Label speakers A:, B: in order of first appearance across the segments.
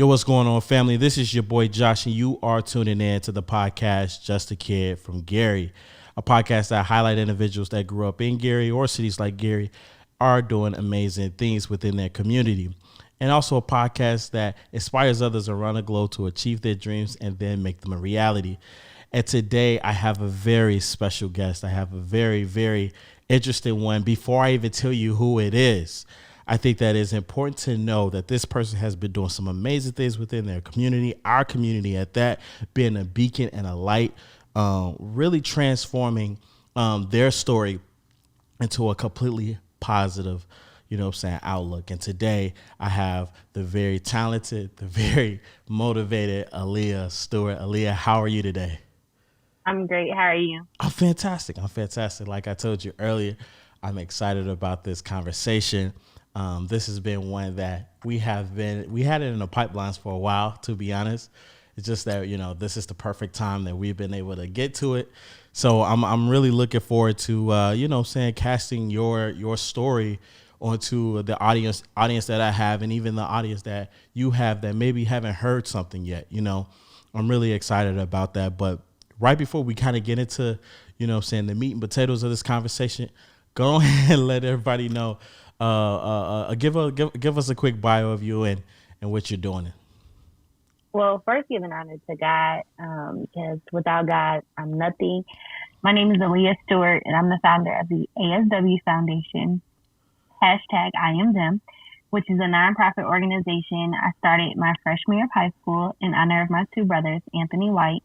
A: Yo, what's going on, family? This is your boy Josh, and you are tuning in to the podcast Just a Kid from Gary, a podcast that highlight individuals that grew up in Gary or cities like Gary are doing amazing things within their community, and also a podcast that inspires others around the globe to achieve their dreams and then make them a reality. And today I have a very special guest. I have a very, very interesting one. Before I even tell you who it is, I think that it's important to know that this person has been doing some amazing things within their community, our community at that, being a beacon and a light, really transforming their story into a completely positive, outlook. And today I have the very talented, the very motivated Aaliyah Stewart. Aaliyah, how are you today?
B: I'm great. How are you?
A: I'm fantastic. Like I told you earlier, I'm excited about this conversation. This has been one that we had it in the pipelines for a while, to be honest. It's just that, this is the perfect time that we've been able to get to it. So I'm really looking forward to, casting your story onto the audience that I have, and even the audience that you have that maybe haven't heard something yet. I'm really excited about that. But right before we kind of get into, the meat and potatoes of this conversation, go ahead and let everybody know. Give us a quick bio of you and what you're doing.
B: Well, first, give an honor to God, because without God, I'm nothing. My name is Aaliyah Stewart, and I'm the founder of the ASW Foundation, #IamThem, which is a nonprofit organization I started my freshman year of high school in honor of my two brothers, Anthony White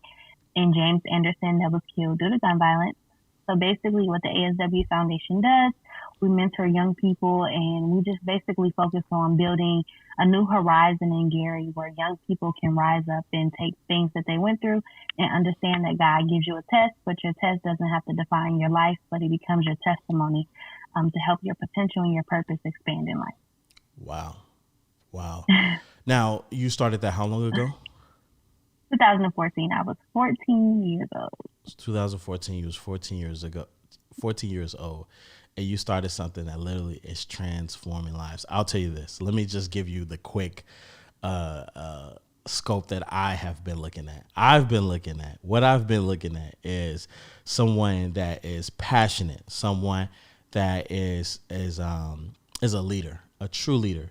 B: and James Anderson, that was killed due to gun violence. So basically what the ASW Foundation does, we mentor young people, and we just basically focus on building a new horizon in Gary where young people can rise up and take things that they went through and understand that God gives you a test, but your test doesn't have to define your life, but it becomes your testimony to help your potential and your purpose expand in life.
A: Wow. Now, you started that how long ago?
B: 2014. I was 14 years old.
A: 2014, you was 14 years old, and you started something that literally is transforming lives. I'll tell you this. Let me just give you the quick scope that I have been looking at. What I've been looking at is someone that is passionate, someone that is a leader, a true leader,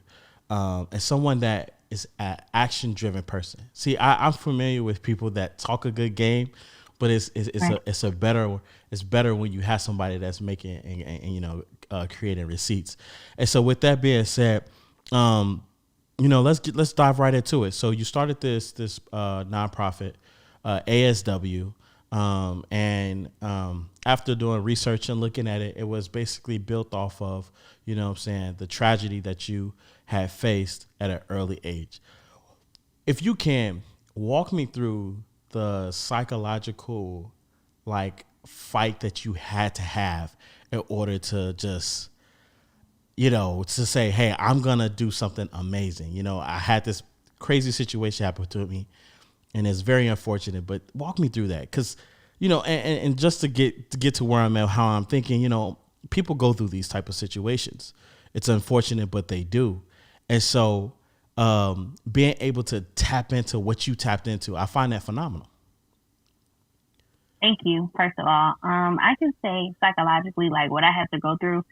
A: and someone that is an action-driven person. See, I'm familiar with people that talk a good game, but it's better when you have somebody that's making and creating receipts. And so with that being said, let's dive right into it. So you started this nonprofit, ASW, and after doing research and looking at it, it was basically built off of the tragedy that you had faced at an early age. If you can walk me through the psychological fight that you had to have in order to just to say, hey, I'm gonna do something amazing. I had this crazy situation happen to me, and it's very unfortunate, but walk me through that, because and just to get to where I'm at, how I'm thinking, people go through these type of situations. It's unfortunate, but they do. And so being able to tap into what you tapped into, I find that phenomenal.
B: Thank you. First of all, I can say psychologically, what I had to go through,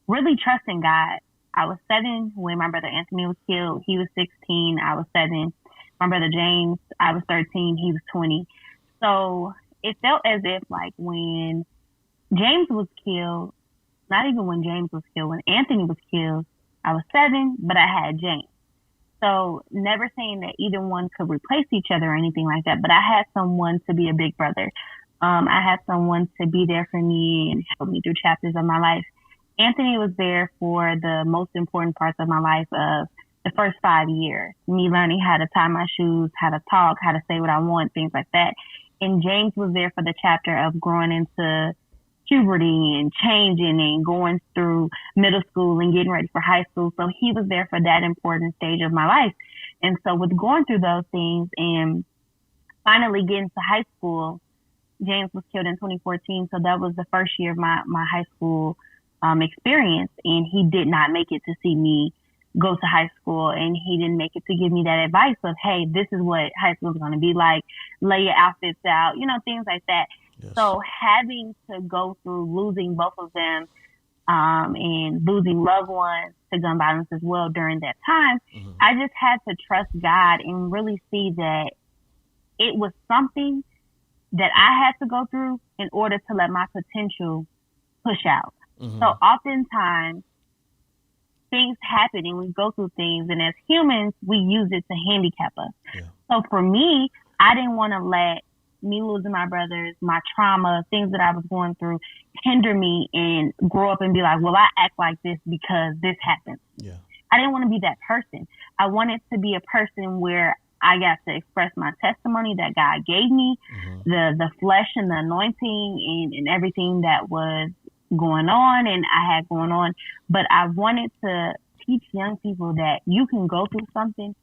B: really trusting God. I was 7 when my brother Anthony was killed. He was 16. I was 7. My brother James, I was 13. He was 20. So it felt as if when James was killed, not even when James was killed, when Anthony was killed, I was 7, but I had James. So never saying that either one could replace each other or anything like that, but I had someone to be a big brother. I had someone to be there for me and help me through chapters of my life. Anthony was there for the most important parts of my life of the first 5 years, me learning how to tie my shoes, how to talk, how to say what I want, things like that. And James was there for the chapter of growing into puberty and changing and going through middle school and getting ready for high school. So he was there for that important stage of my life. And so with going through those things and finally getting to high school, James was killed in 2014. So that was the first year of my high school experience. And he did not make it to see me go to high school, and he didn't make it to give me that advice of, hey, this is what high school is going to be like. Lay your outfits out, things like that. Yes. So having to go through losing both of them, and losing loved ones to gun violence as well during that time, I just had to trust God and really see that it was something that I had to go through in order to let my potential push out. So oftentimes things happen and we go through things, and as humans, we use it to handicap us. Yeah. So for me, I didn't want to let me losing my brothers, my trauma, things that I was going through hinder me and grow up and be like, well, I act like this because this happened. Yeah. I didn't want to be that person. I wanted to be a person where I got to express my testimony that God gave me, the flesh and the anointing and everything that was going on and I had going on. But I wanted to teach young people that you can go through something,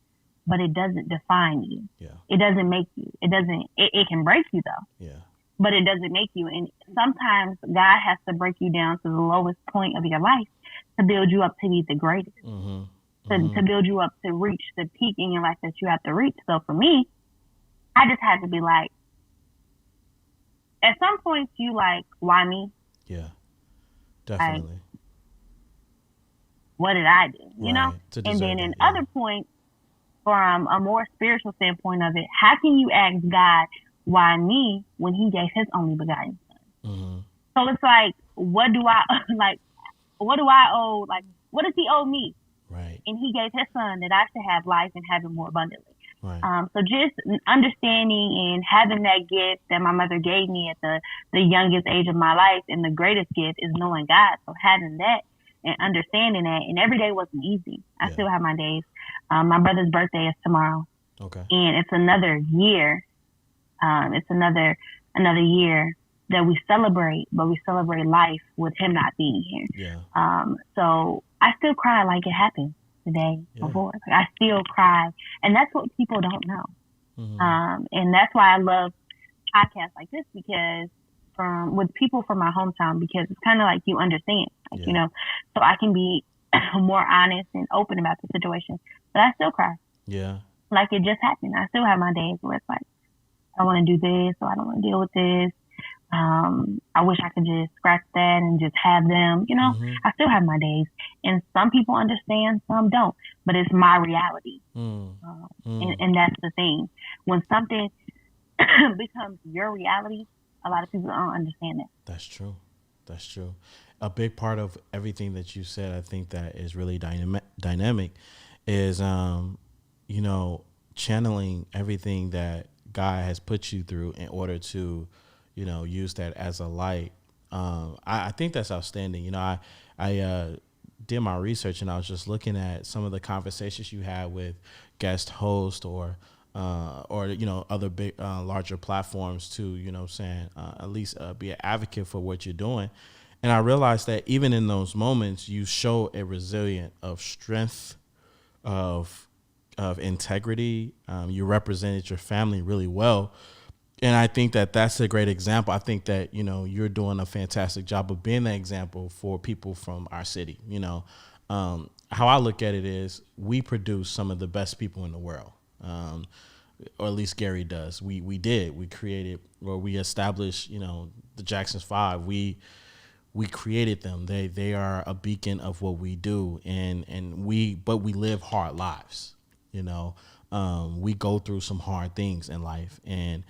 B: but it doesn't define you. Yeah. It doesn't make you. It can break you though. Yeah. But it doesn't make you. And sometimes God has to break you down to the lowest point of your life to build you up to be the greatest. To build you up to reach the peak in your life that you have to reach. So for me, I just had to be like, at some points you like, why me?
A: Yeah, definitely.
B: Like, what did I do? You know? And then in other points, from a more spiritual standpoint of it, how can you ask God, why me, when he gave his only begotten son? So it's like, what do I owe? Like, what does he owe me?
A: Right.
B: And he gave his son that I should have life and have it more abundantly. Right. So just understanding and having that gift that my mother gave me at the youngest age of my life, and the greatest gift is knowing God. So having that and understanding that, and every day wasn't easy. I still have my days. My brother's birthday is tomorrow. Okay. And it's another year. It's another year that we celebrate, but we celebrate life with him not being here. Yeah. So I still cry like it happened the day before. Like, I still cry. And that's what people don't know. And that's why I love podcasts like this, because with people from my hometown, because it's kind of like you understand, so I can be more honest and open about the situation. But I still cry. Yeah. Like it just happened. I still have my days where it's like, I want to do this, or I don't want to deal with this. I wish I could just scratch that and just have them, I still have my days, and some people understand, some don't, but it's my reality. And that's the thing. When something becomes your reality, a lot of people don't understand that.
A: That's true. A big part of everything that you said, I think that is really dynamic is, channeling everything that God has put you through in order to, use that as a light. I think that's outstanding. I did my research, and I was just looking at some of the conversations you had with guest hosts or other big, larger platforms to, at least be an advocate for what you're doing. And I realized that even in those moments, you show a resilience of strength, of integrity. You represented your family really well. And I think that that's a great example. I think that, you're doing a fantastic job of being that example for people from our city. How I look at it is we produce some of the best people in the world, or at least Gary does. We created, or we established, the Jackson's Five. We created them. They are a beacon of what we do, but we live hard lives. We go through some hard things in life, and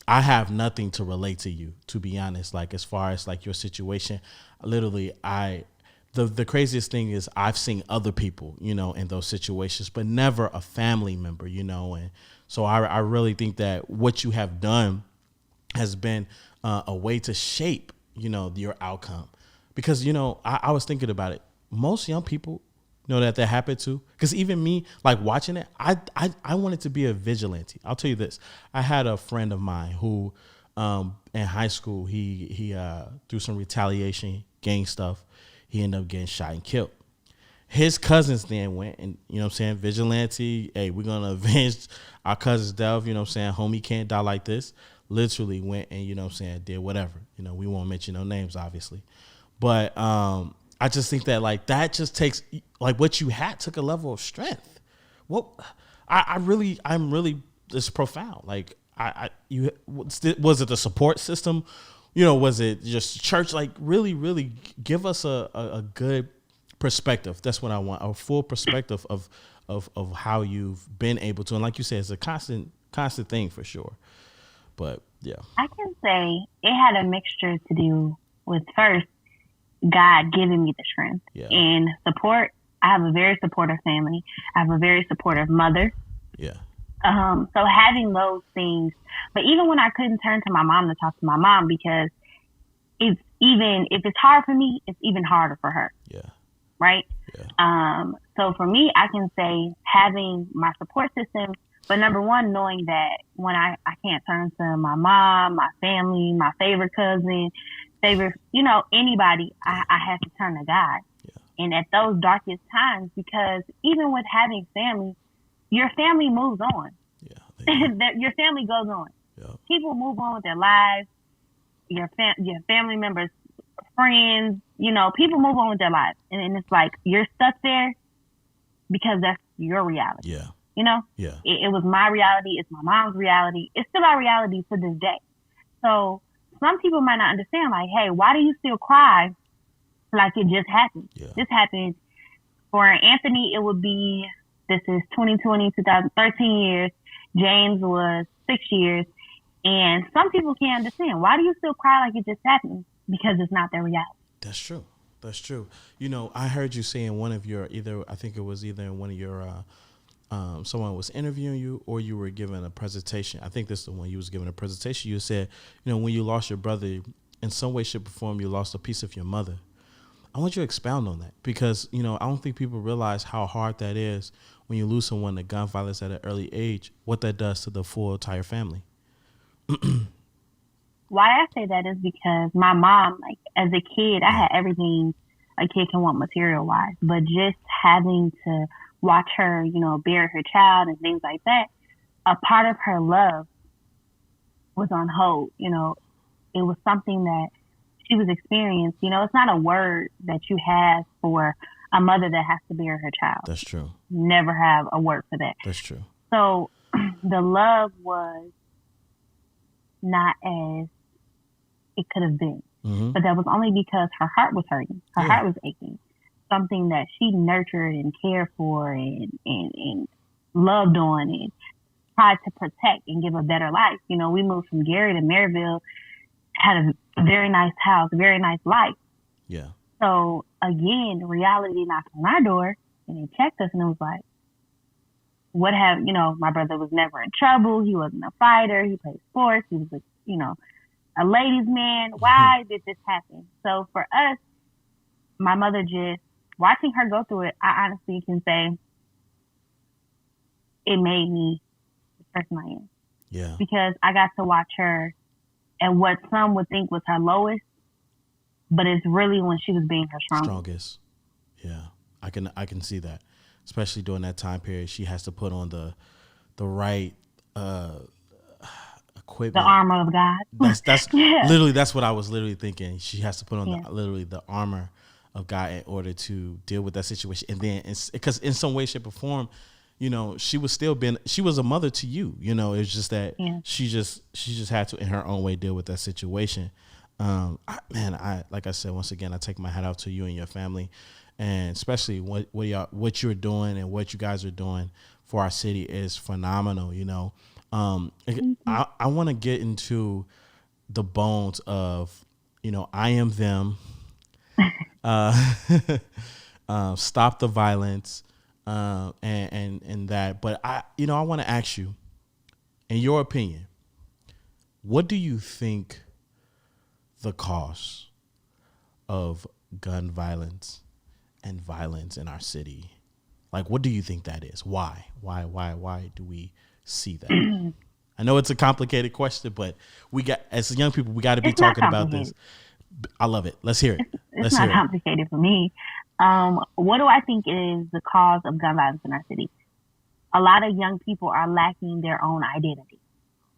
A: I have nothing to relate to you, to be honest. Like, as far as like your situation, literally, the craziest thing is I've seen other people, in those situations, but never a family member, and so I really think that what you have done has been a way to shape, your outcome, because, I was thinking about it. Most young people, that happened to, because even me, like watching it, I wanted to be a vigilante. I'll tell you this. I had a friend of mine who, in high school, he through some retaliation, gang stuff, he ended up getting shot and killed. His cousins then went and, vigilante, hey, we're going to avenge our cousin's death, homie can't die like this. Literally went and, did whatever. We won't mention no names, obviously. But I just think that like that just takes like what you had took a level of strength. Well, I'm really it's profound. Like was it the support system? You know, was it just church? Like really give us a good perspective. That's what I want. A full perspective of how you've been able to. And like you said, it's a constant thing for sure. But yeah.
B: I can say it had a mixture to do with first God giving me the strength and support. I have a very supportive family. I have a very supportive mother.
A: Yeah.
B: So having those things, but even when I couldn't turn to my mom to talk to my mom, because if it's hard for me, it's even harder for her.
A: Yeah.
B: Right.
A: Yeah.
B: So for me, I can say having my support system, but number one, knowing that when I can't turn to my mom, my family, my favorite cousin, anybody, I have to turn to God. Yeah. And at those darkest times, because even with having family, your family moves on. Yeah, your family goes on. Yeah. People move on with their lives. Your family members, friends, people move on with their lives. And it's like you're stuck there because that's your reality.
A: Yeah.
B: Yeah. It was my reality. It's my mom's reality. It's still our reality to this day. So some people might not understand, like, hey, why do you still cry like it just happened? Yeah. This happened for Anthony. It would be, this is 2020, 2013 years. James was 6 years. And some people can't understand. Why do you still cry like it just happened? Because it's not their reality.
A: That's true. That's true. I heard you say in one of your, I think it was either in one of your, someone was interviewing you or you were giving a presentation. I think this is the one you was giving a presentation. You said, when you lost your brother, in some way, shape, or form, you lost a piece of your mother. I want you to expound on that because, I don't think people realize how hard that is when you lose someone to gun violence at an early age, what that does to the full entire family.
B: Why I say that is because my mom, like as a kid, I had everything a kid can want material-wise, but just having to watch her, bury her child and things like that, a part of her love was on hold. It was something that she was experiencing. It's not a word that you have for a mother that has to bury her child.
A: That's true.
B: Never have a word for that.
A: That's true.
B: So the love was not as it could have been. Mm-hmm. But that was only because her heart was hurting. Her heart was aching. Something that she nurtured and cared for and loved on and tried to protect and give a better life. We moved from Gary to Maryville, had a very nice house, a very nice life.
A: Yeah.
B: So again, reality knocked on our door and they checked us and it was like, my brother was never in trouble. He wasn't a fighter. He played sports. He was a ladies' man. Why did this happen? So for us, my mother just, watching her go through it, I honestly can say it made me the person I am.
A: Yeah.
B: Because I got to watch her at what some would think was her lowest, but it's really when she was being her strongest.
A: Yeah. I can see that. Especially during that time period, she has to put on the right equipment.
B: The armor of God.
A: That's literally, that's what I was literally thinking. She has to put on the armor of God in order to deal with that situation. And then because in some way, shape, or form, she was a mother to you. It's just that she just had to in her own way deal with that situation. Like I said, once again, I take my hat off to you and your family. And especially what you're doing and what you guys are doing for our city is phenomenal. I want to get into the bones of, I am them, stop the violence, and that. But I want to ask you, in your opinion, what do you think the cause of gun violence and violence in our city, like, what do you think that is? Why do we see that? I know it's a complicated question, but as young people, we got to be talking about this. I love it. Let's hear it.
B: It's not complicated for me. What do I think is the cause of gun violence in our city? A lot of young people are lacking their own identity.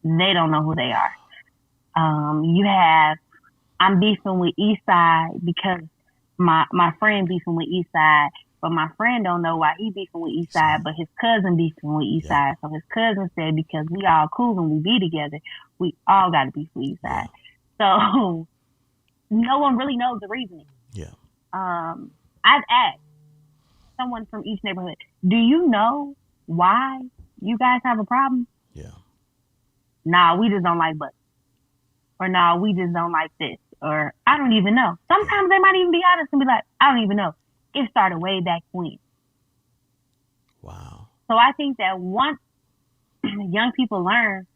B: They don't know who they are. I'm beefing with Eastside because my friend beefing with East Side, but my friend don't know why he beefing with East Side, but his cousin beefing with East Side. So his cousin said, because we all cool and we be together, we all got to beef with East Side. So no one really knows the reasoning.
A: Yeah.
B: I've asked someone from each neighborhood, do you know why you guys have a problem?
A: Yeah.
B: Nah, we just don't like butts. Or nah, we just don't like this. Or I don't even know. Sometimes they might even be honest and be like, I don't even know. It started way back when.
A: Wow.
B: So I think that once young people learn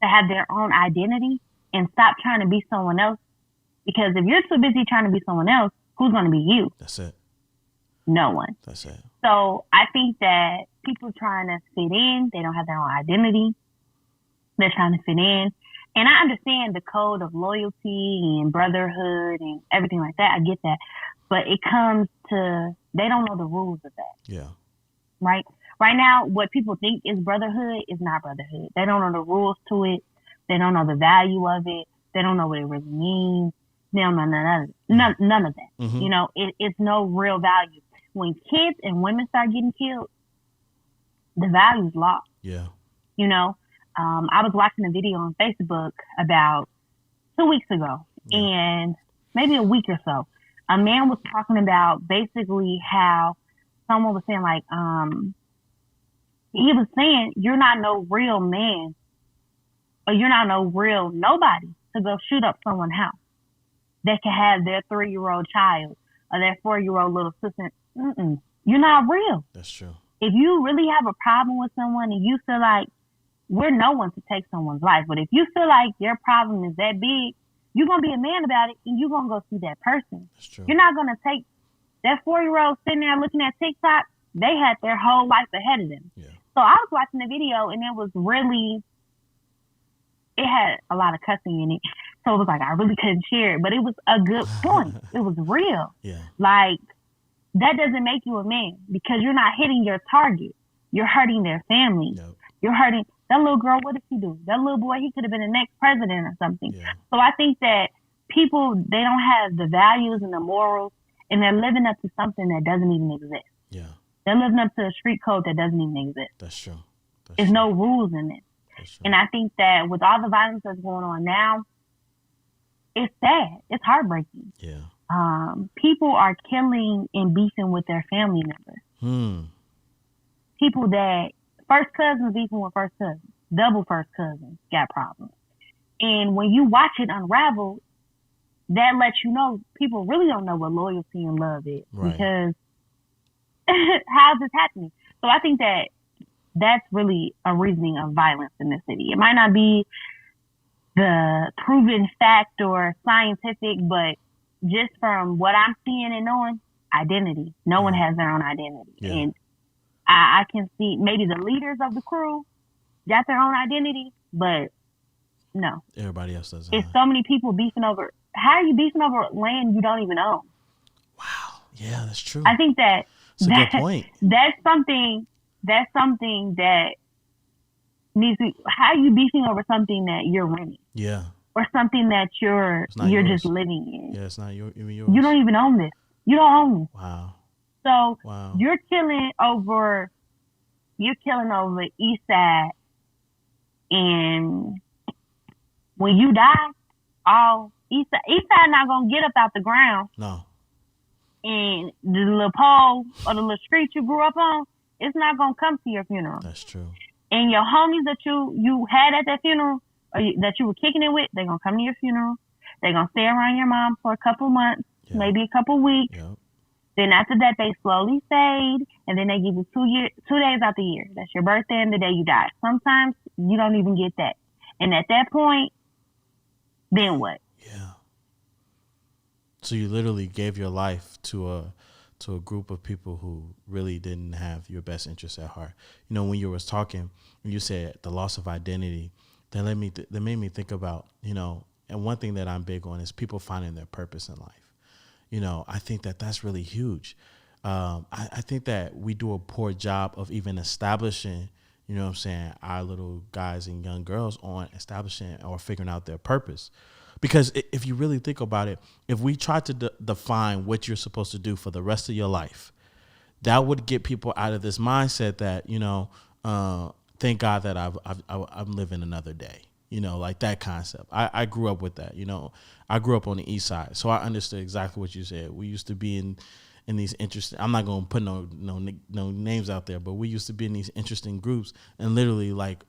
B: to have their own identity and stop trying to be someone else, because if you're too busy trying to be someone else, who's going to be you?
A: That's it.
B: No one.
A: That's it.
B: So I think that people trying to fit in, they don't have their own identity. They're trying to fit in. And I understand the code of loyalty and brotherhood and everything like that. I get that. But it comes to, they don't know the rules of that.
A: Yeah.
B: Right? Right now, what people think is brotherhood is not brotherhood. They don't know the rules to it. They don't know the value of it. They don't know what it really means. They don't know none of that.
A: Mm-hmm.
B: You know, it's no real value. When kids and women start getting killed, the value's lost.
A: Yeah.
B: You know, I was watching a video on Facebook about 2 weeks ago, and maybe a week or so. A man was talking about basically how someone was saying, like, he was saying, you're not no real man, or you're not no real nobody to go shoot up someone's house that can have their 3-year-old child or their 4-year-old little sister. You're not real.
A: That's true.
B: If you really have a problem with someone and you feel like, we're no one to take someone's life, but if you feel like your problem is that big, you're going to be a man about it and you're going to go see that person.
A: That's true.
B: You're not going to take that 4-year-old sitting there looking at TikTok. They had their whole life ahead of them.
A: Yeah.
B: So I was watching the video and it had a lot of cussing in it. So it was like, I really couldn't share it, but it was a good point. It was real.
A: Yeah.
B: Like, that doesn't make you a man because you're not hitting your target. You're hurting their family.
A: Nope.
B: You're hurting that little girl. What did she do? That little boy, he could have been the next president or something.
A: Yeah.
B: So I think that people, they don't have the values and the morals, and they're living up to something that doesn't even exist.
A: Yeah.
B: They're living up to a street code that doesn't even exist.
A: That's true.
B: There's no rules in it.
A: That's true.
B: And I think that with all the violence that's going on now, it's sad. It's heartbreaking.
A: Yeah.
B: People are killing and beefing with their family members. People that first cousins beefing with first cousins, double first cousins got problems. And when you watch it unravel, that lets you know people really don't know what loyalty and love is.
A: Right.
B: Because how's this happening? So I think that that's really a reasoning of violence in this city. It might not be the proven fact or scientific, but just from what I'm seeing and knowing, identity. No one has their own identity.
A: Yeah.
B: And I can see maybe the leaders of the crew got their own identity, but no.
A: Everybody else doesn't.
B: It's so many people beefing over. How are you beefing over land you don't even own?
A: Wow. Yeah, that's true.
B: I think that's
A: a good point.
B: That's something that needs to. How are you beefing over something that you're renting?
A: Yeah.
B: Or something that you're
A: yours.
B: just living in.
A: Yeah, it's not yours.
B: You don't even own this. You don't own this.
A: Wow.
B: So
A: wow.
B: You're killing over East Side, and when you die, all East Side not gonna get up out the ground.
A: No.
B: And the little pole or the little street you grew up on, it's not gonna come to your funeral.
A: That's true.
B: And your homies that you had at that funeral, or that you were kicking it with, they're gonna come to your funeral. They're gonna stay around your mom for a couple months, maybe a couple weeks.
A: Yep.
B: Then after that, they slowly fade, and then they give you 2 days out the year. That's your birthday and the day you die. Sometimes you don't even get that. And at that point, then what?
A: Yeah. So you literally gave your life to a group of people who really didn't have your best interests at heart. You know, when you was talking, when you said the loss of identity, that made me think about, you know, and one thing that I'm big on is people finding their purpose in life. You know, I think that that's really huge. I think that we do a poor job of even establishing, you know what I'm saying, our little guys and young girls on establishing or figuring out their purpose. Because if you really think about it, if we try to define what you're supposed to do for the rest of your life, that would get people out of this mindset that, thank God that I'm living another day. Like that concept. I grew up with that. I grew up on the east side, so I understood exactly what you said. We used to be in these interesting. I'm not going to put no names out there, but we used to be in these interesting groups, and literally like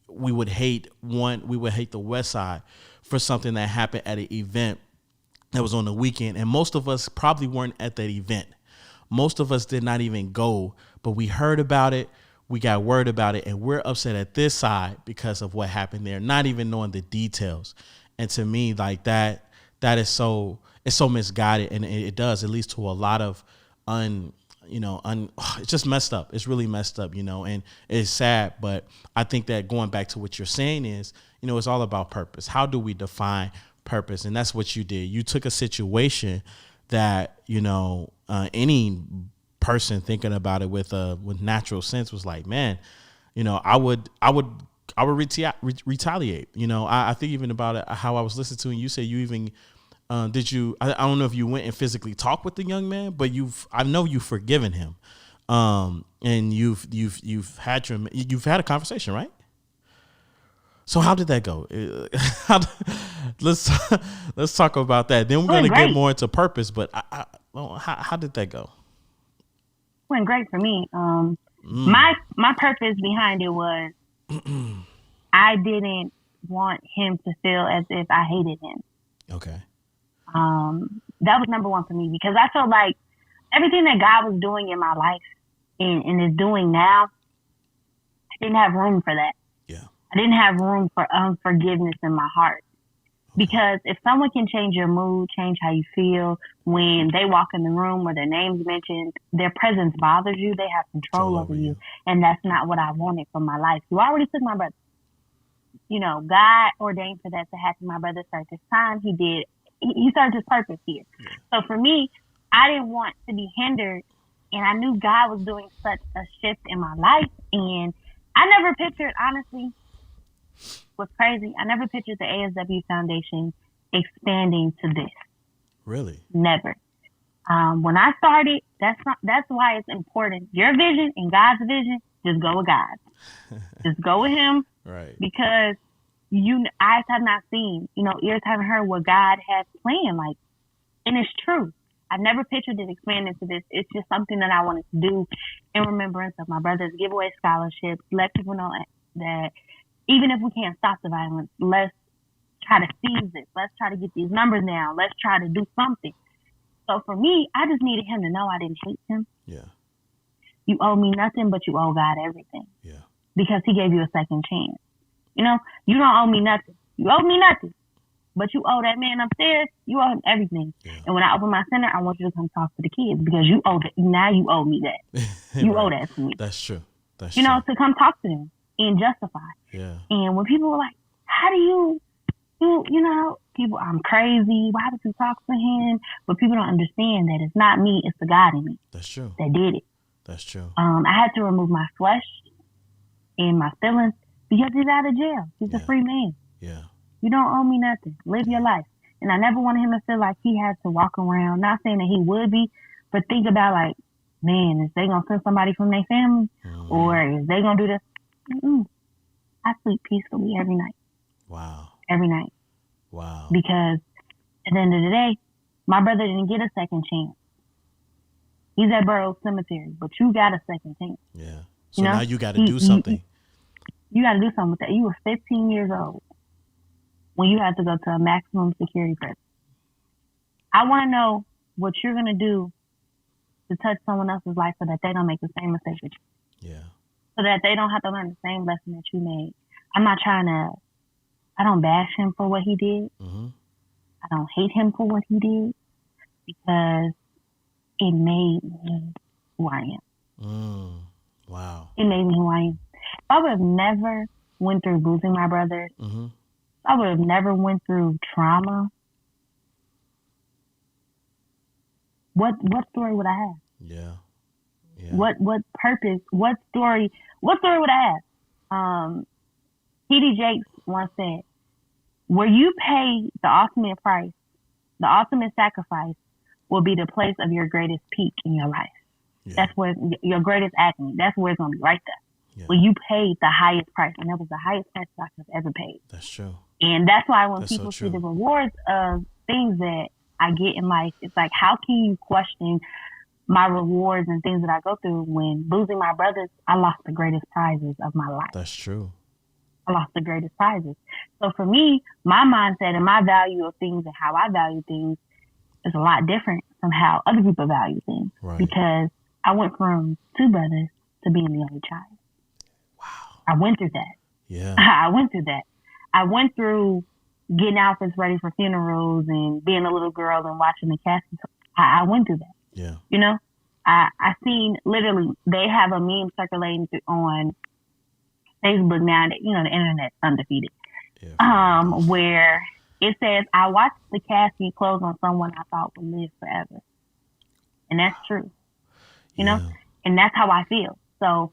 A: we would hate the west side for something that happened at an event that was on the weekend, and most of us probably weren't at that event. Most of us did not even go, but we heard about it. We got word about it, and we're upset at this side because of what happened there, not even knowing the details. And to me, like that is it's so misguided, and it leads to a lot of it's just messed up. It's really messed up, and it's sad. But I think that going back to what you're saying is, it's all about purpose. How do we define purpose? And that's what you did. You took a situation that, any person thinking about it with natural sense was like, man, I would retaliate. I think even about it, how I was listening to, and you said you even I don't know if you went and physically talked with the young man, but I know you've forgiven him, and you've had a conversation, right? So how did that go? Let's talk about that. Then we're going to get more into purpose, but how did that go?
B: Went great for me. My purpose behind it was I didn't want him to feel as if I hated him.
A: Okay.
B: That was number one for me, because I felt like everything that God was doing in my life and is doing now, I didn't have room for that.
A: Yeah.
B: I didn't have room for unforgiveness in my heart. Because if someone can change your mood, change how you feel, when they walk in the room or their name's mentioned, their presence bothers you, they have control over you. And that's not what I wanted for my life. You already took my brother. God ordained for that to happen. My brother served his time. He did. He served his purpose here. Yeah. So for me, I didn't want to be hindered. And I knew God was doing such a shift in my life. And I never pictured, honestly, what's crazy, I never pictured the ASW Foundation expanding to this.
A: Really?
B: Never. When I started, that's why it's important. Your vision and God's vision, just go with God. Just go with Him.
A: Right.
B: Because eyes have not seen, ears haven't heard what God has planned. Like, and it's true. I never pictured it expanding to this. It's just something that I wanted to do in remembrance of my brothers, give away scholarships, let people know that even if we can't stop the violence, let's try to seize it. Let's try to get these numbers down. Let's try to do something. So for me, I just needed him to know I didn't hate him.
A: Yeah.
B: You owe me nothing, but you owe God everything.
A: Yeah.
B: Because He gave you a second chance. You don't owe me nothing. You owe me nothing. But you owe that man upstairs, you owe him everything. Yeah. And when I open my center, I want you to come talk to the kids, because you owe that. Now you owe me that. You owe that to me.
A: That's true.
B: To come talk to them and justify.
A: Yeah.
B: And when people were like, how do you people, I'm crazy. Why would you talk to him? But people don't understand that it's not me, it's the God in me.
A: That's true.
B: That did it.
A: That's true.
B: I had to remove my flesh and my feelings, because he's out of jail. He's a free man.
A: Yeah.
B: You don't owe me nothing. Live your life. And I never wanted him to feel like he had to walk around, not saying that he would be, but think about like, man, is they going to send somebody from their family? Or is they going to do this? I sleep peacefully every night.
A: Wow.
B: Every night.
A: Wow.
B: Because at the end of the day, my brother didn't get a second chance. He's at Burroughs Cemetery, but you got a second chance.
A: Yeah. So now you got to do something.
B: You got to do something with that. You were 15 years old when you had to go to a maximum security prison. I want to know what you're going to do to touch someone else's life so that they don't make the same mistake that you.
A: Yeah.
B: So that they don't have to learn the same lesson that you made. I don't bash him for what he did.
A: Mm-hmm.
B: I don't hate him for what he did, because it made me who I am.
A: Wow.
B: It made me who I am. If I would have never went through losing my brothers, if I would have never went through trauma, what story would I have?
A: Yeah. Yeah.
B: What purpose? What story would I have? T.D. Jakes once said, where you pay the ultimate price, the ultimate sacrifice will be the place of your greatest peak in your life.
A: Yeah.
B: That's where your greatest acme. That's where it's gonna be, right there.
A: Yeah.
B: Where you paid the highest price, and that was the highest price I could have ever paid.
A: That's true.
B: And that's why when
A: That's so
B: people see
A: true.
B: the rewards of things that I get in life, it's like, how can you question my rewards and things that I go through when losing my brothers, I lost the greatest prizes of my life.
A: That's true.
B: I lost the greatest prizes. So for me, my mindset and my value of things and how I value things is a lot different from how other people value things.
A: Right.
B: Because I went from 2 brothers to being the only child.
A: Wow.
B: I went through that.
A: Yeah.
B: I went through that. I went through getting outfits ready for funerals and being a little girl and watching the casket. I went through that.
A: Yeah.
B: You know, I seen literally, they have a meme circulating on Facebook now that, you know, the internet's undefeated.
A: Yeah,
B: where it says, I watched the casket close on someone I thought would live forever. And that's true. You know? And that's how I feel. So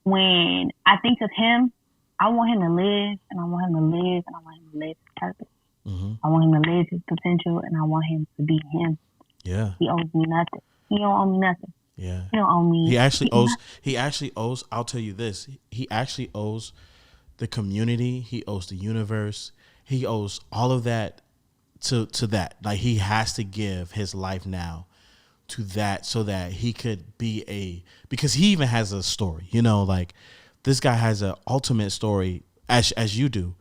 B: when I think of him, I want him to live, and I want him to live, and I want him to live his purpose.
A: Mm-hmm.
B: I want him to live his potential, and I want him to be him.
A: Yeah.
B: He owes me nothing. He don't owe me nothing.
A: Yeah.
B: He don't owe me.
A: He actually owes, I'll tell you this. He actually owes the community. He owes the universe. He owes all of that to that. Like, he has to give his life now to that so that he could be because he even has a story, you know, like this guy has an ultimate story as you do,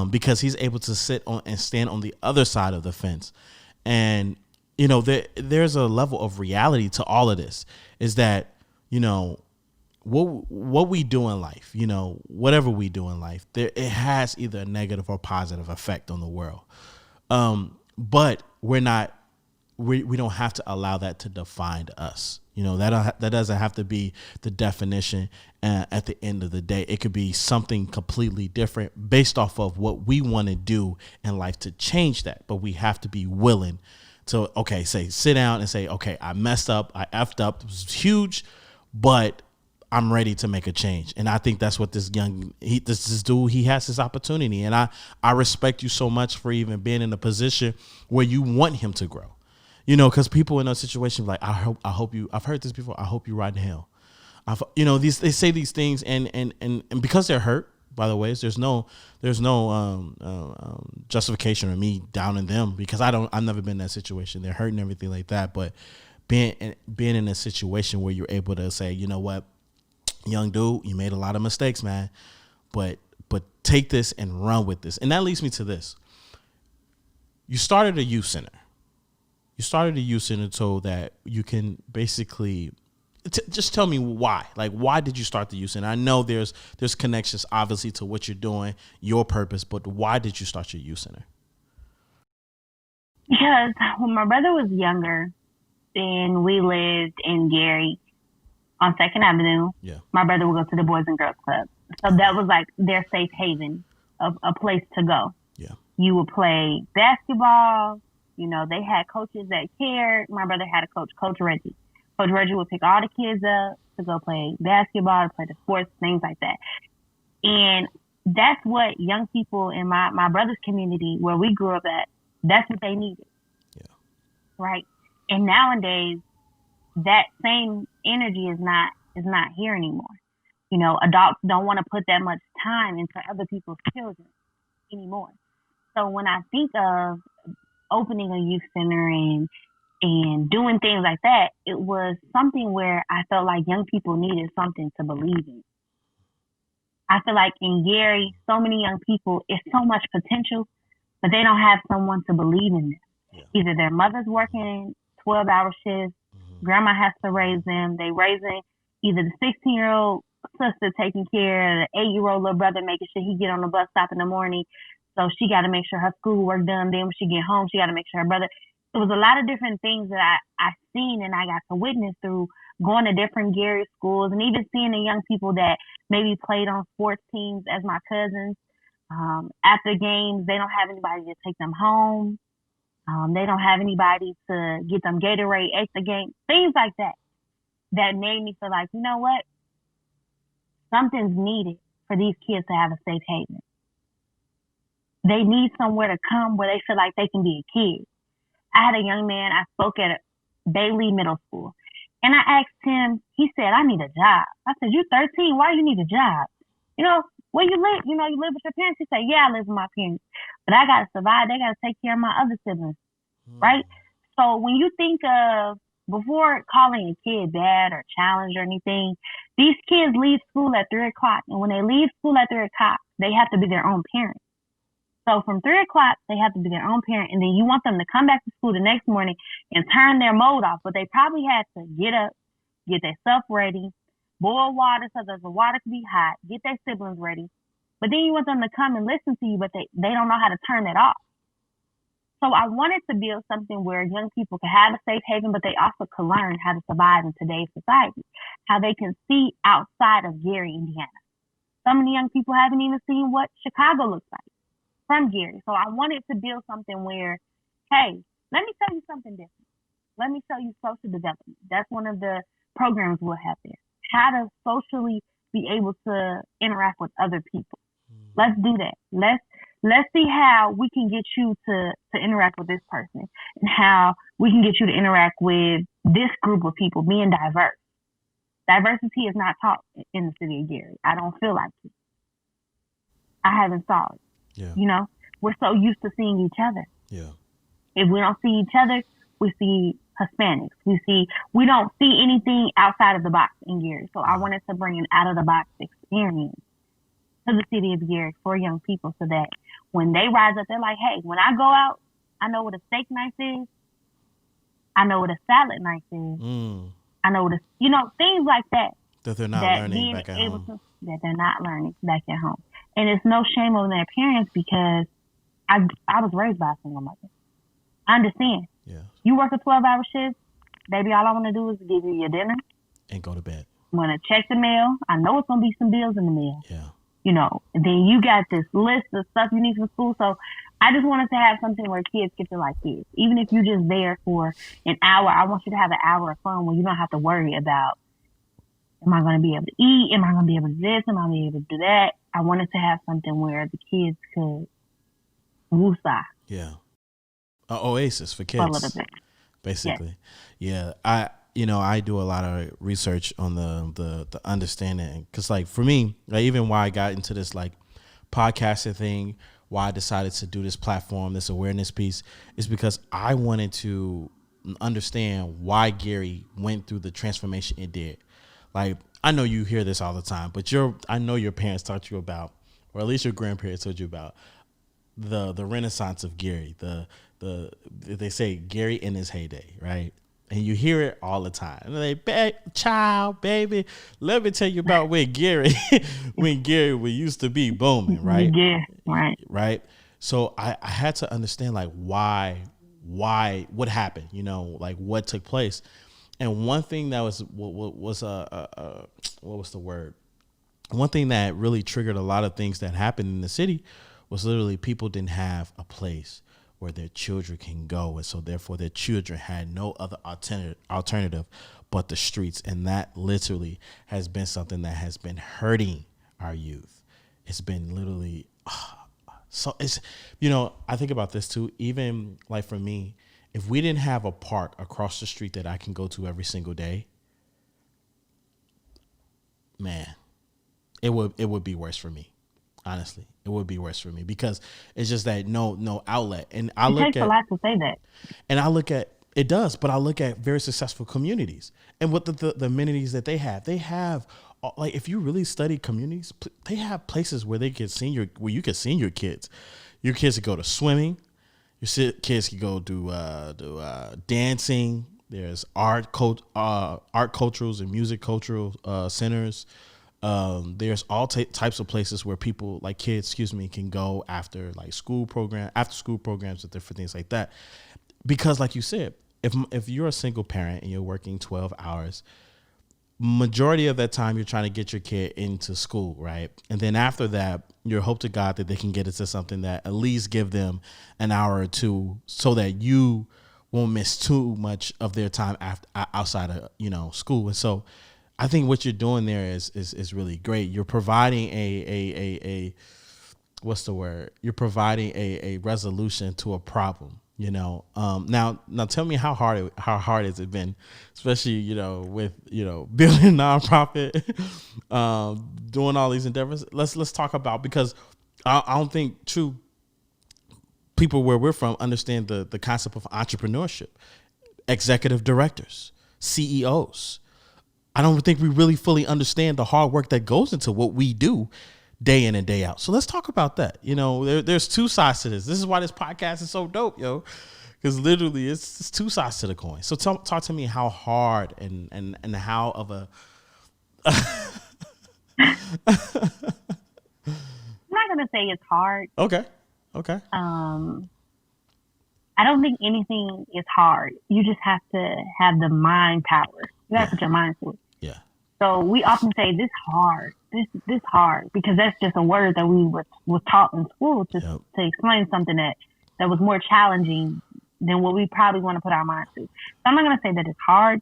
A: because he's able to sit on and stand on the other side of the fence. And, you know, there's a level of reality to all of this, is that, you know, what we do in life, you know, whatever we do in life, it has either a negative or positive effect on the world. But we don't have to allow that to define us. You know, that doesn't have to be the definition at the end of the day. It could be something completely different based off of what we want to do in life to change that. But we have to be willing to, sit down and say, okay, I messed up. I effed up. It was huge, but I'm ready to make a change. And I think that's what this dude, he has this opportunity. And I respect you so much for even being in a position where you want him to grow. You know, because people in a situation like, I hope you, I've heard this before, I hope you ride in hell. They say these things and because they're hurt, by the way, there's no justification of me downing them, because I've never been in that situation. They're hurt and everything like that. But being in a situation where you're able to say, you know what, young dude, you made a lot of mistakes, man, but take this and run with this. And that leads me to this. You started a youth center. So that you can basically just tell me why. Like, why did you start the youth center? I know there's connections obviously to what you're doing, your purpose, but why did you start your youth center?
B: Because when my brother was younger and we lived in Gary on 2nd Avenue, my brother would go to the Boys and Girls Club. So that was like their safe haven, a place to go.
A: Yeah.
B: You would play basketball. You know, they had coaches that cared. My brother had a coach, Coach Reggie. Coach Reggie would pick all the kids up to go play basketball, to play the sports, things like that. And that's what young people in my brother's community, where we grew up at, that's what they needed.
A: Yeah.
B: Right? And nowadays, that same energy is not here anymore. You know, adults don't want to put that much time into other people's children anymore. So when I think of opening a youth center and doing things like that, it was something where I felt like young people needed something to believe in. I feel like in Gary, so many young people, it's so much potential, but they don't have someone to believe in them. Yeah. Either their mother's working 12-hour shifts, grandma has to raise them, they raising either the 16-year-old sister taking care of the 8-year-old little brother, making sure he get on the bus stop in the morning. So she got to make sure her schoolwork done. Then when she get home, she got to make sure her brother. It was a lot of different things that I seen and I got to witness through going to different Gary schools, and even seeing the young people that maybe played on sports teams as my cousins. After games, they don't have anybody to take them home. They don't have anybody to get them Gatorade at the game. Things like that made me feel like, you know what? Something's needed for these kids to have a safe haven. they need somewhere to come where they feel like they can be a kid. I had a young man, I spoke at Bailey Middle School. And I asked him, he said, I need a job. I said, you 13, why do you need a job? Where you live? You live with your parents? He said, yeah, I live with my parents. But I got to survive. They got to take care of my other siblings, right? So when you think of, before calling a kid bad or challenged or anything, these kids leave school at 3 o'clock. And when they leave school at 3 o'clock, they have to be their own parent. So from 3 o'clock, they have to be their own parent. And then you want them to come back to school the next morning and turn their mode off. But they probably had to get up, get their stuff ready, boil water so that the water can be hot, get their siblings ready. But then you want them to come and listen to you, but they don't know how to turn it off. So I wanted to build something where young people could have a safe haven, but they also could learn how to survive in today's society, how they can see outside of Gary, Indiana. Some of the young people haven't even seen what Chicago looks like from Gary. So I wanted to build something where, hey, let me tell you something different. Let me tell you social development. That's one of the programs we'll have there. How to socially be able to interact with other people. Let's do that. Let's see how we can get you to interact with this person and how we can get you to interact with this group of people, being diverse. Diversity is not taught in the city of Gary. I don't feel like it. I haven't saw it. Yeah. We're so used to seeing each other.
A: Yeah.
B: If we don't see each other, we see Hispanics. We don't see anything outside of the box in Gary. So I wanted to bring an out of the box experience to the city of Gary for young people so that when they rise up, they're like, hey, when I go out, I know what a steak knife is. I know what a salad knife is. I know what things like that.
A: That they're not learning back at home.
B: That they're not learning back at home. And it's no shame on their parents because I was raised by a single mother. I understand.
A: Yeah.
B: You work a 12-hour shift, baby, all I want to do is give you your dinner.
A: And go to bed.
B: I'm going to check the mail. I know it's going to be some bills in the mail.
A: Yeah.
B: And then you got this list of stuff you need for school. So I just wanted to have something where kids get to like kids. Even if you're just there for an hour, I want you to have an hour of fun where you don't have to worry about, am I going to be able to eat? Am I going to be able to do this? Am I going to be able to do that? I wanted to have something where the kids could woosah.
A: Yeah. An oasis for kids.
B: A little bit.
A: Basically. Yeah. I do a lot of research on the understanding, because like for me, like even why I got into this like podcasting thing, why I decided to do this platform, this awareness piece, is because I wanted to understand why Gary went through the transformation it did. Like, I know you hear this all the time, but I know your parents taught you about, or at least your grandparents told you about the renaissance of Gary. They say Gary in his heyday, right? And you hear it all the time. And they're like, child, baby, let me tell you about when Gary used to be booming, right?
B: Yeah, right.
A: Right. So I had to understand like why, what happened, like what took place. And one thing that was what was the word? One thing that really triggered a lot of things that happened in the city was literally people didn't have a place where their children can go, and so therefore their children had no other alternative but the streets. And that literally has been something that has been hurting our youth. It's been literally so it's I think about this too. Even like for me, if we didn't have a park across the street that I can go to every single day, man, it would be worse for me. Honestly, it would be worse for me because it's just that no outlet. And
B: it takes a lot to say that.
A: And I look at it does, but I look at very successful communities and what the amenities that they have. They have, like, if you really study communities, they have places where you can send your kids. Your kids can go to swimming. Your kids can go do dancing. There's art culturals and music cultural centers. There's all types of places where people like kids, can go after like after school programs and different things like that. Because like you said, if you're a single parent and you're working 12 hours, majority of that time you're trying to get your kid into school, right? And then after that, you hope to God that they can get into something that at least give them an hour or two so that you won't miss too much of their time outside of, school. And so I think what you're doing there is really great. You're providing a what's the word? You're providing a resolution to a problem. Now tell me how hard has it been, especially with building a nonprofit, doing all these endeavors. Let's talk about, because I don't think true people where we're from understand the concept of entrepreneurship, executive directors, CEOs. I don't think we really fully understand the hard work that goes into what we do day in and day out. So let's talk about that. There's two sides to this. This is why this podcast is so dope, because literally it's two sides to the coin. So talk to me how hard and how of a
B: I'm not gonna say it's hard.
A: Okay.
B: I don't think anything is hard. You just have to have the mind power. You have to put your mind to it.
A: Yeah.
B: So we often say this hard, this hard, because that's just a word that we was taught in school to explain something that was more challenging than what we probably want to put our minds to. So I'm not going to say that it's hard.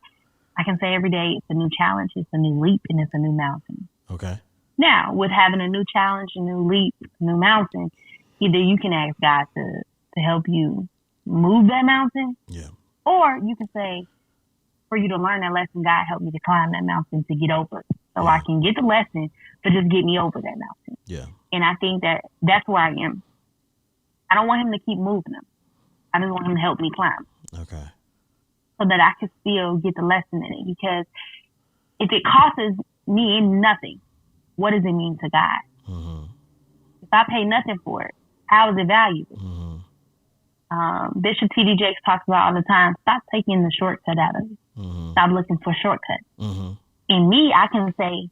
B: I can say every day it's a new challenge, it's a new leap, and it's a new mountain.
A: Okay.
B: Now, with having a new challenge, a new leap, a new mountain, either you can ask God to help you move that mountain, or you can say, for you to learn that lesson, God help me to climb that mountain to get over it. So I can get the lesson, but just get me over that mountain.
A: Yeah.
B: And I think that's where I am. I don't want him to keep moving them. I just want him to help me climb.
A: Okay.
B: So that I can still get the lesson in it. Because if it costs me nothing, what does it mean to God?
A: Mm-hmm.
B: If I pay nothing for it, how is it valuable?
A: Mm-hmm.
B: Bishop T.D. Jakes talks about all the time, stop taking the shortcut out of it.
A: Mm-hmm.
B: Stop looking for shortcuts.
A: Mm-hmm.
B: In me, I can say,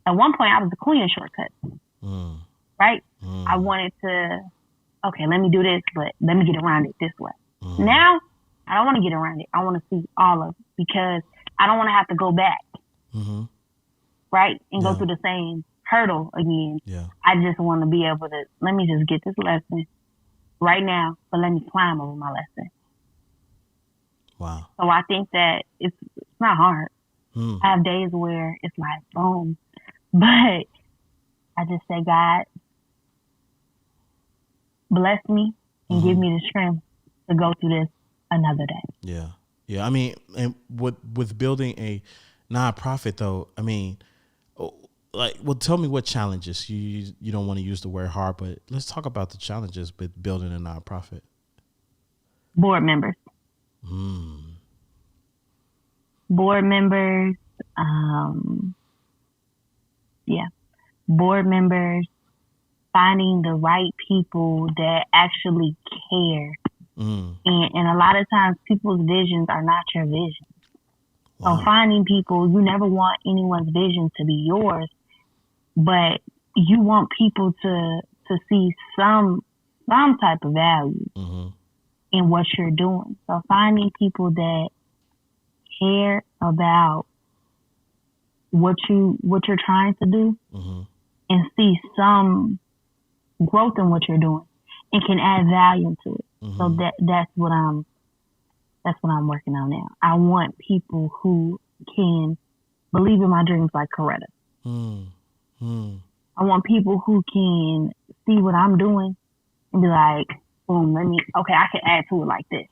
B: at one point, I was the queen of shortcuts.
A: Mm-hmm.
B: Right?
A: Mm-hmm.
B: I wanted to, okay, let me do this, but let me get around it this way.
A: Mm-hmm.
B: Now, I don't want to get around it. I want to see all of it, because I don't want to have to go back.
A: Mm-hmm.
B: Right? And go through the same hurdle again.
A: Yeah.
B: I just want to be able to, let me just get this lesson right now, but let me climb over my lesson.
A: Wow.
B: So I think that it's not hard.
A: Mm.
B: I have days where it's like, boom. But I just say, God, bless me and give me the strength to go through this another day.
A: Yeah. Yeah. I mean, and with building a nonprofit though, I mean, tell me what challenges you don't want to use the word hard, but let's talk about the challenges with building a nonprofit.
B: Board members. Board members. Board members. Finding the right people that actually care. And a lot of times people's visions are not your vision. Wow. So finding people, you never want anyone's vision to be yours, but you want people to see some type of value in what you're doing. So finding people that care about what you're trying to do and see some growth in what you're doing and can add value to it. So that's what I'm working on now. I want people who can believe in my dreams like Coretta. I want people who can see what I'm doing and be like, boom, I can add to it like this.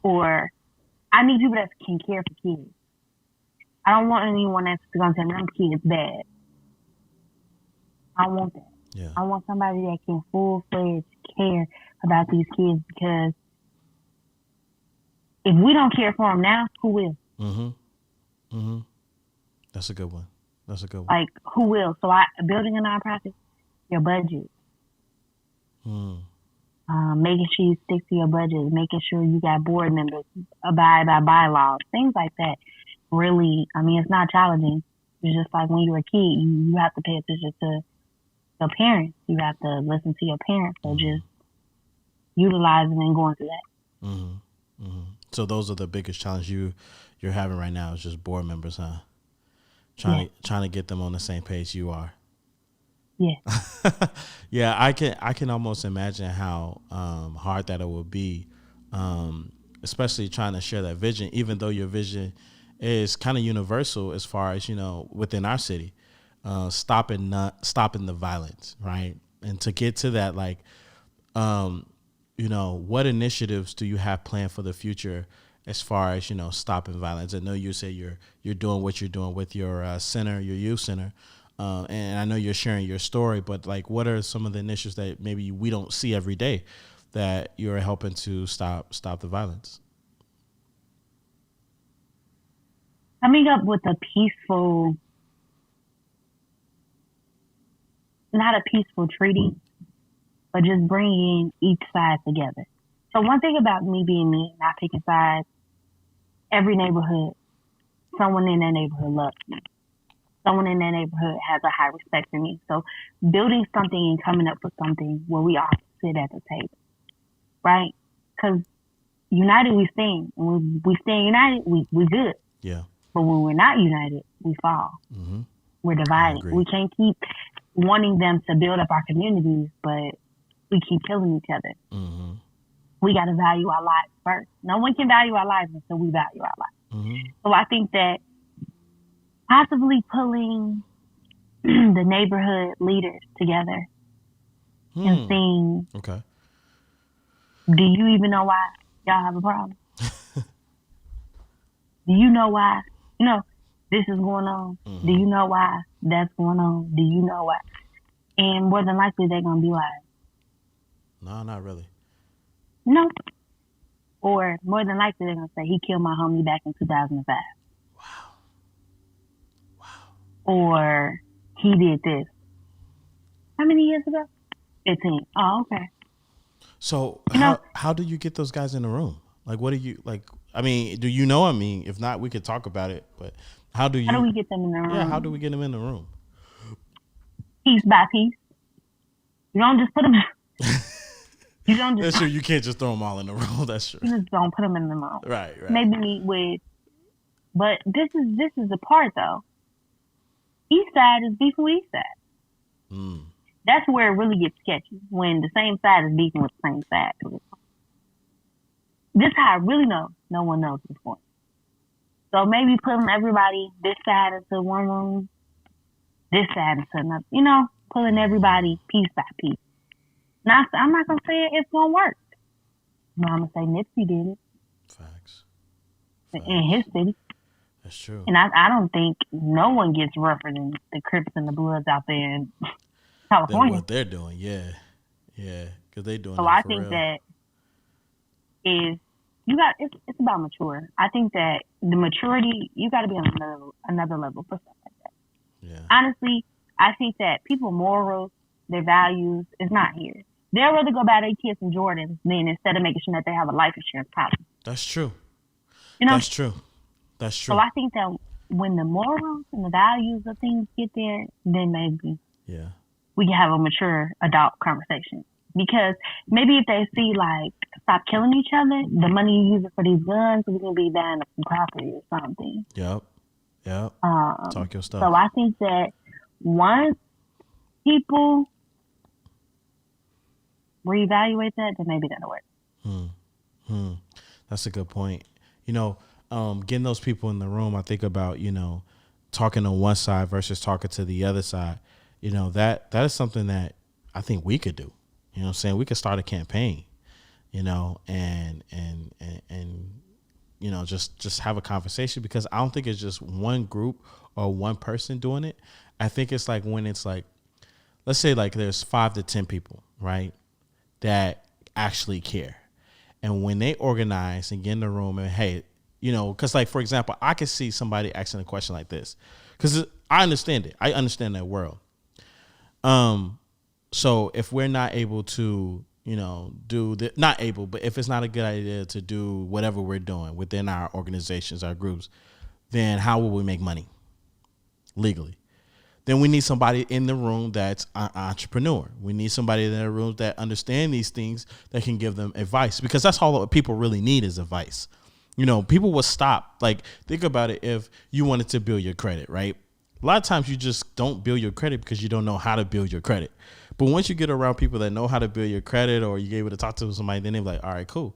B: Or I need people that can care for kids. I don't want anyone that's going to say, them kids bad. I want that.
A: Yeah.
B: I want somebody that can full-fledged care about these kids, because if we don't care for them now, who will?
A: That's a good one.
B: Like, who will? So building a nonprofit, your budget. Making sure you stick to your budget, making sure you got board members, abide by bylaws, things like that. Really, I mean, it's not challenging. It's just like when you're a kid, you have to pay attention to your parents. You have to listen to your parents. So just utilizing and going through that.
A: So those are the biggest challenge you're having right now, is just board members, huh? Trying to get them on the same page you are.
B: Yeah.
A: Yeah, I can almost imagine how hard that it will be, especially trying to share that vision, even though your vision is kind of universal as far as, within our city, stopping the violence, right? And to get to that, like, you know, what initiatives do you have planned for the future as far as, you know, stopping violence? I know you say you're doing what you're doing with your center, your youth center, and I know you're sharing your story, but like, what are some of the initiatives that maybe we don't see every day that you're helping to stop the violence?
B: Coming up with a peaceful, not a peaceful treaty, but just bringing each side together. So one thing about me being me, not picking sides, every neighborhood, someone in that neighborhood loves me. Someone in that neighborhood has a high respect for me. So building something and coming up with something where we all sit at the table, right? Because united we stand. And when we stand united, we good.
A: Yeah.
B: But when we're not united, we fall. Mm-hmm. We're divided. We can't keep wanting them to build up our communities, but we keep killing each other. Mm-hmm. We got to value our lives first. No one can value our lives until we value our lives. Mm-hmm. So I think that possibly pulling the neighborhood leaders together and seeing,
A: okay,
B: do you even know why y'all have a problem? Do you know why? You know, this is going on. Mm-hmm. Do you know why that's going on? Do you know why? And more than likely, they're going to be like,
A: no, not really.
B: No. Or more than likely, they're going to say, he killed my homie back in 2005.
A: Wow.
B: Or he did this. How many years ago? 15. Oh, okay.
A: So how do you get those guys in the room? Like, what do you, like, I mean, do you know? I mean, if not, we could talk about it, but how do
B: we get them in the room?
A: Yeah, how do we get them in the room?
B: Piece by piece. You don't just put them You don't just...
A: That's true. You can't just throw them all in the room. That's true.
B: You just don't put them in the room.
A: Right.
B: Maybe meet with... But this is the part, though. East side is beefing with east side. Mm. That's where it really gets sketchy, when the same side is beefing with the same side. This is how I really know no one knows this point. So maybe putting everybody this side into one room, this side into another. You know, pulling everybody piece by piece. Now, I'm not going to say it's going to work. But I'm going to say Nipsey did it.
A: Facts.
B: In his city.
A: That's true.
B: And I don't think no one gets rougher than the Crips and the Bloods out there in California.
A: What they're doing, yeah. Yeah, because they're doing
B: so
A: that
B: I
A: for
B: think
A: real.
B: that is... it's about mature. I think that the maturity, you got to be on another level for stuff like that.
A: Yeah.
B: Honestly, I think that people's morals, their values is not here. They'd rather go buy their kids some Jordans than instead of making sure that they have a life insurance policy.
A: That's true.
B: You know?
A: That's true. So
B: I think that when the morals and the values of things get there, then maybe we can have a mature adult conversation. Because maybe if they see, like, stop killing each other, the money you use for these guns, we can be buying some property or something.
A: Yep. Talk your stuff.
B: So I think that once people reevaluate that, then maybe that'll work.
A: That's a good point. You know, getting those people in the room, I think about, you know, talking on one side versus talking to the other side. You know, that is something that I think we could do. You know what I'm saying? We could start a campaign, you know, and you know, just have a conversation, because I don't think it's just one group or one person doing it. I think it's like when it's like, let's say like there's 5 to 10 people, right, that actually care. And when they organize and get in the room and, hey, you know, because like, for example, I could see somebody asking a question like this, because I understand it. I understand that world. So if we're not able to, you know, but if it's not a good idea to do whatever we're doing within our organizations, our groups, then how will we make money legally? Then we need somebody in the room that's an entrepreneur. We need somebody in the room that understand these things, that can give them advice, because that's all people really need is advice. You know, people will stop. Like, think about it. If you wanted to build your credit, right? A lot of times you just don't build your credit because you don't know how to build your credit. But once you get around people that know how to build your credit, or you're able to talk to somebody, then they're like, all right, cool.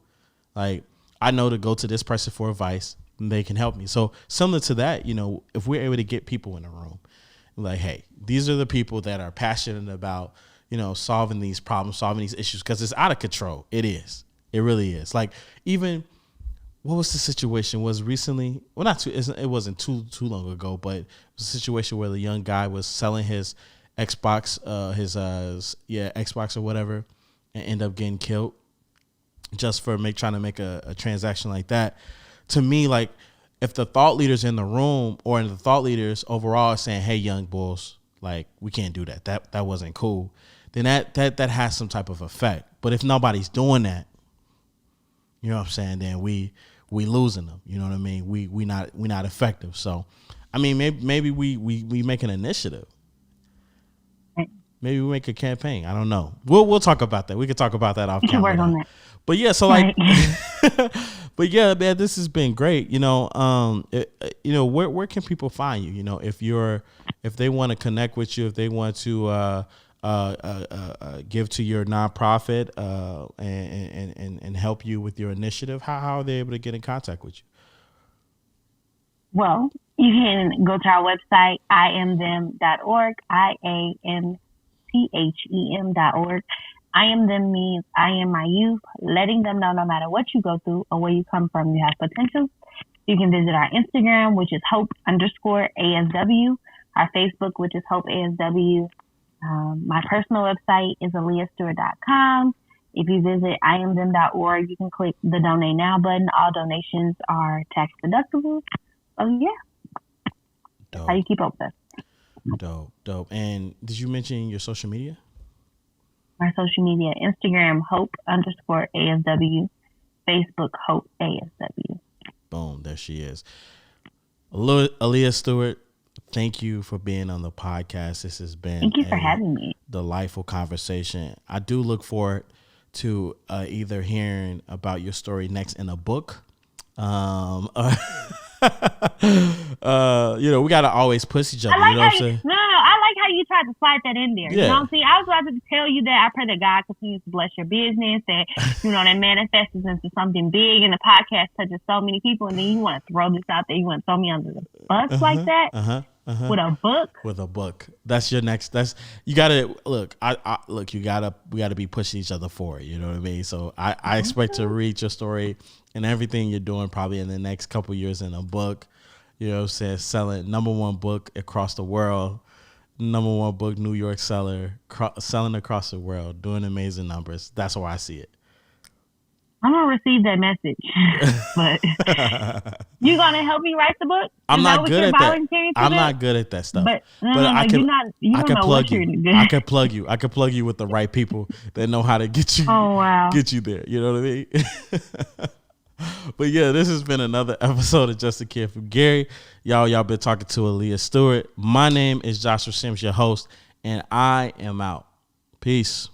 A: Like, I know to go to this person for advice, and they can help me. So similar to that, you know, if we're able to get people in a room, like, hey, these are the people that are passionate about, solving these problems, solving these issues, because it's out of control. It is. It really is. Like, even what was the situation? Was recently, well, not too. It wasn't too long ago, but it was a situation where the young guy was selling his Xbox, Xbox or whatever, and end up getting killed just for trying to make a transaction like that. To me, like, if the thought leaders in the room or the thought leaders overall are saying, "Hey, young bulls, like, we can't do that. That wasn't cool," then that has some type of effect. But if nobody's doing that, you know what I'm saying, then we losing them. You know what I mean? We not effective. So, I mean, maybe we make an initiative. Maybe we make a campaign. I don't know. We'll talk about that. We could talk about that off camera.
B: Work on that.
A: But yeah, so like, but yeah, man, this has been great. Where can people find you? If they want to connect with you, if they want to give to your nonprofit and help you with your initiative, how are they able to get in contact with you?
B: Well, you can go to our website, iamthem.org, IAMTHEM.org. I am them means I am my youth, letting them know no matter what you go through or where you come from, you have potential. You can visit our Instagram, which is hope_ASW, our Facebook, which is hopeasw. My personal website is AaliyahStewart.com. If you visit iamthem.org, you can click the donate now button. All donations are tax deductible. Oh yeah. Dope. How you keep up with us.
A: Dope. And did you mention your social media?
B: My social media, Instagram, hope_ASW, Facebook, hopeasw.
A: Boom, there she is. Aaliyah Stewart, thank you for being on the podcast. This has been
B: Thank you for having me.
A: Delightful conversation. I do look forward to either hearing about your story next in a book. We gotta always push each other.
B: I like
A: you know what I'm saying?
B: No, I like how you tried to slide that in there.
A: Yeah.
B: You know what I'm saying? I was about to tell you that I pray that God continues to bless your business, that that manifests into something big, and the podcast touches so many people, and then you want to throw this out there. You want to throw me under the bus like that with a book.
A: With a book. That's your next. You gotta look. We gotta be pushing each other forward. You know what I mean? So I expect to read your story and everything you're doing probably in the next couple years in a book. You know what I'm saying? Selling #1 book across the world, #1 book New York seller, selling across the world, doing amazing numbers. That's how I see it.
B: I'm gonna receive that message, but you gonna help me write the book?
A: I'm not good at that. I'm not good at that stuff. But I can plug you. I can plug you. I can plug you with the right people that know how to get you.
B: Oh wow.
A: Get you there. You know what I mean? But yeah, this has been another episode of Just a Kid from Gary. Y'all been talking to Aaliyah Stewart. My name is Joshua Sims, your host, and I am out. Peace.